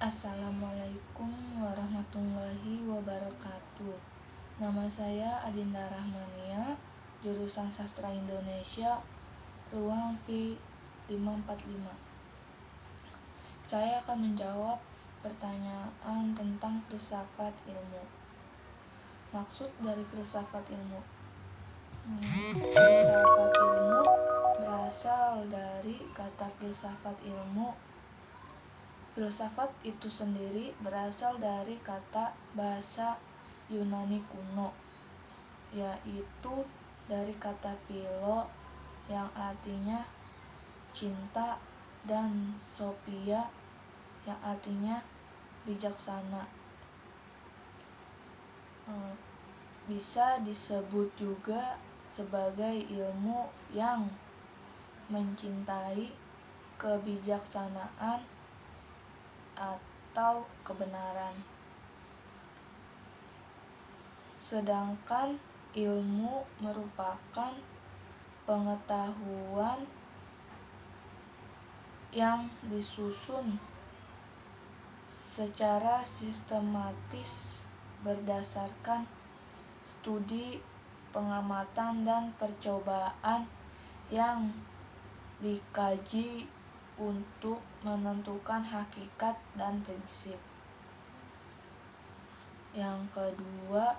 Assalamualaikum warahmatullahi wabarakatuh. Nama saya Adinda Rahmania, jurusan Sastra Indonesia, ruang V545. Saya akan menjawab pertanyaan tentang filsafat ilmu. Maksud dari filsafat ilmu. Filsafat ilmu berasal dari kata filsafat ilmu. Filsafat itu sendiri berasal dari kata bahasa Yunani kuno, yaitu dari kata philo yang artinya cinta dan sophia yang artinya bijaksana. Bisa disebut juga sebagai ilmu yang mencintai kebijaksanaan atau kebenaran. Sedangkan ilmu merupakan pengetahuan yang disusun secara sistematis berdasarkan studi, pengamatan, dan percobaan yang dikaji untuk menentukan hakikat dan prinsip. Yang kedua,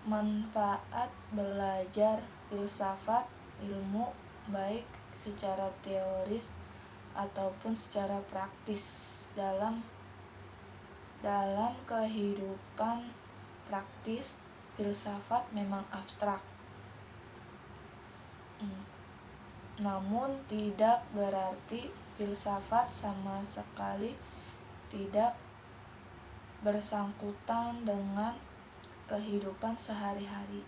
manfaat belajar filsafat ilmu baik secara teoris ataupun secara praktis. Dalam kehidupan praktis, filsafat memang abstrak. Namun tidak berarti filsafat sama sekali tidak bersangkutan dengan kehidupan sehari-hari.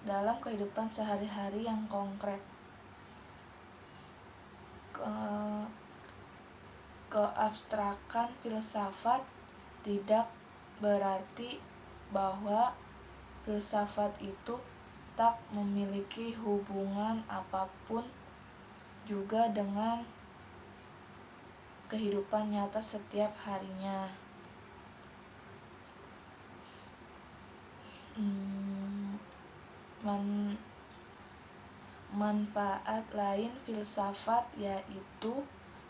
Dalam kehidupan sehari-hari yang konkret, keabstrakan filsafat tidak berarti bahwa filsafat itu tak memiliki hubungan apapun juga dengan kehidupan nyata setiap harinya. Manfaat lain filsafat yaitu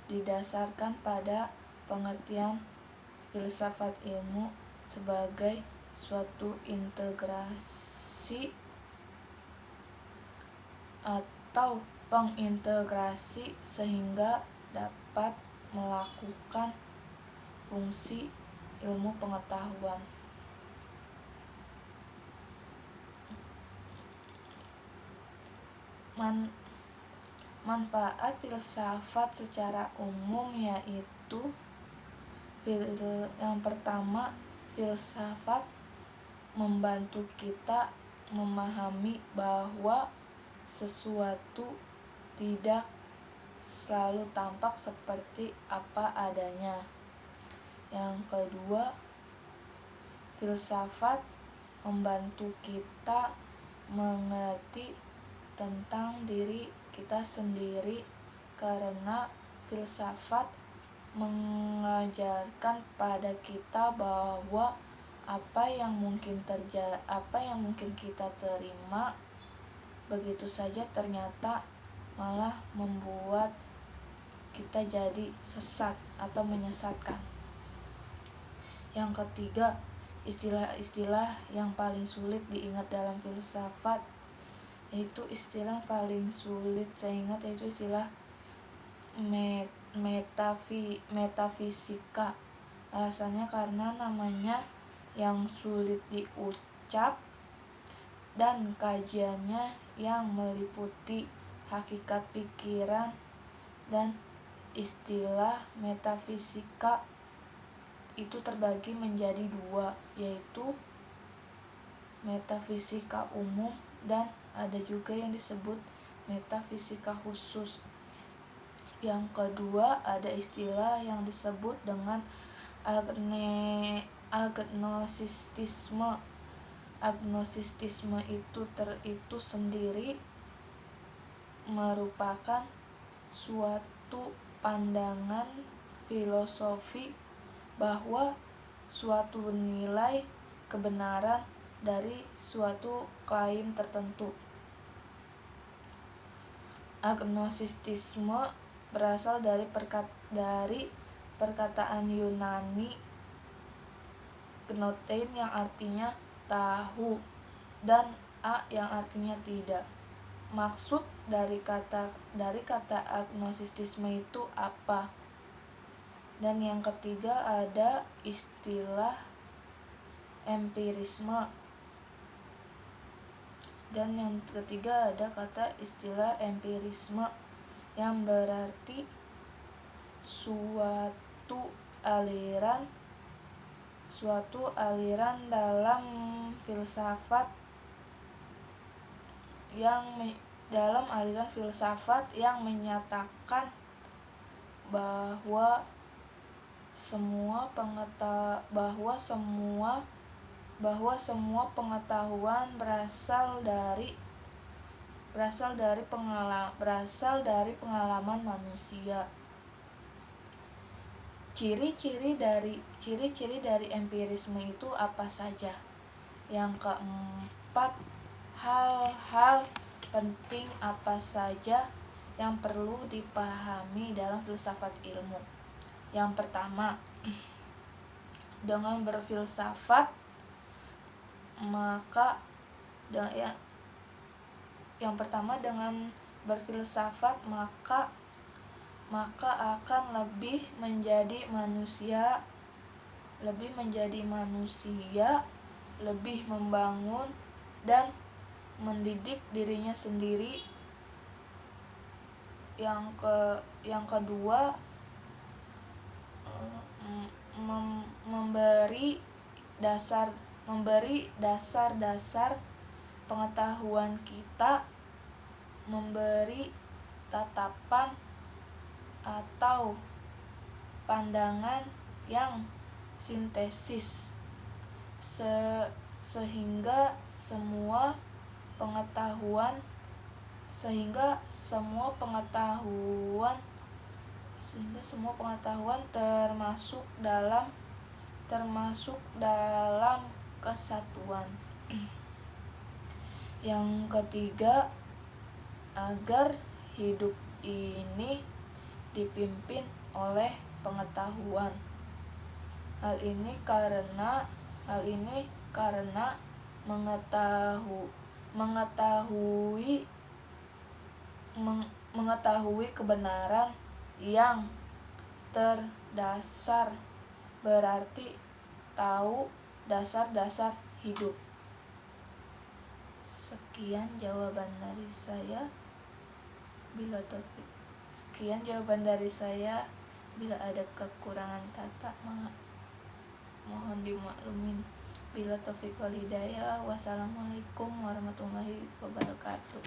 didasarkan pada pengertian filsafat ilmu sebagai suatu integrasi atau pengintegrasi sehingga dapat melakukan fungsi ilmu pengetahuan. Manfaat filsafat secara umum yaitu yang pertama, filsafat membantu kita memahami bahwa sesuatu tidak selalu tampak seperti apa adanya. Yang kedua, filsafat membantu kita mengerti tentang diri kita sendiri karena filsafat mengajarkan pada kita bahwa apa yang mungkin kita terima begitu saja ternyata malah membuat kita jadi sesat atau menyesatkan. Yang ketiga, istilah-istilah yang paling sulit diingat dalam filsafat, yaitu istilah paling sulit saya ingat yaitu istilah metafisika. Alasannya karena namanya yang sulit diucap dan kajiannya yang meliputi hakikat pikiran. Dan istilah metafisika itu terbagi menjadi dua, yaitu metafisika umum dan ada juga yang disebut metafisika khusus. Yang kedua, ada istilah yang disebut dengan agnostisisme. Agnostisisme itu sendiri merupakan suatu pandangan filosofi bahwa suatu nilai kebenaran dari suatu klaim tertentu. Agnostisisme berasal dari perkataan Yunani gnotein yang artinya tahu dan a yang artinya tidak. Maksud dari kata agnostisisme itu apa? Dan yang ketiga ada istilah empirisme. Dan yang ketiga ada kata istilah empirisme yang berarti suatu aliran dalam filsafat yang menyatakan bahwa semua pengetahuan berasal dari pengalaman manusia. Ciri-ciri dari empirisme itu apa saja? Yang keempat, hal-hal penting apa saja yang perlu dipahami dalam filsafat ilmu. Yang pertama, dengan berfilsafat maka akan lebih menjadi manusia, lebih membangun dan mendidik dirinya sendiri. Yang kedua, memberi dasar pengetahuan kita, memberi tatapan atau pandangan yang sintesis sehingga semua pengetahuan termasuk dalam kesatuan. Yang ketiga, agar hidup ini dipimpin oleh pengetahuan. Hal ini karena mengetahui kebenaran yang terdasar berarti tahu dasar-dasar hidup. Sekian jawaban dari saya. Bila ada kekurangan kata mohon dimaklumin. Bila taufik wal hidayah. Wassalamualaikum warahmatullahi wabarakatuh.